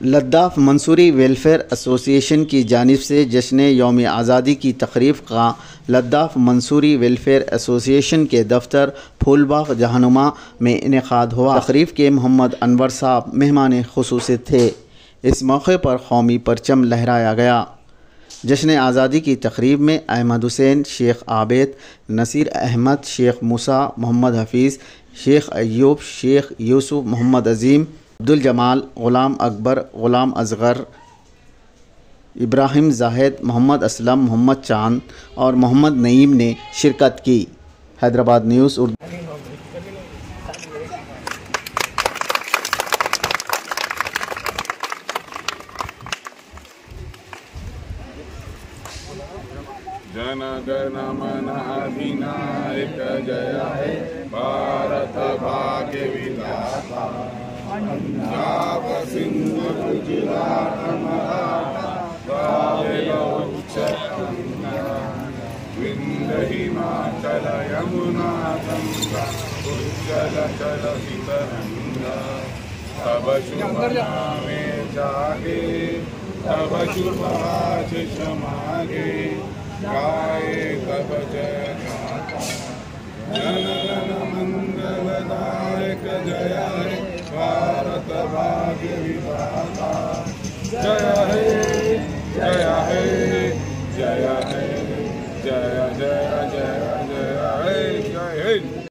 Ladakh Mansuri welfare association की जानिब से जश्न यौम आज़ादी की तकरीब का लद्दाख मंसूरी वेलफेयर एसोसिएशन के दफ्तर फूलबाग जहानुमा में इनेकाद हुआ। तकरीब के मोहम्मद अनवर साहब मेहमान खुसूसी थे। इस मौके पर कौमी परचम लहराया गया। जश्न आज़ादी की तकरीब में अहमद हुसैन, शेख आबिद, नसीर अहमद, शेख मूसा, मोहम्मद हफीज़, शेख अयूब, शेख यूसुफ, मोहम्मद अजीम, अब्दुल जमाल, ग़ुलाम अकबर, ग़ुलाम असगर, इब्राहिम जाहिद, मोहम्मद असलम, मोहम्मद चांद और मोहम्मद नईम ने शिरकत की। हैदराबाद न्यूज़ उर्दू। जन गण मन अधिनायक जय हे भारत भाग्य विधाता। पंजाब सिंध गुजरात मराठा कावेरी उत्कल गंगा, विंध्य हिमाचल यमुना गंगा उज्जल चलति तरंगा। तब शुभ नामे जागे, तब शुभ आशीष मांगे, गाए तब जय गाथा। जन गण मंगलदायक जय हे भारत भाग्य विधाता।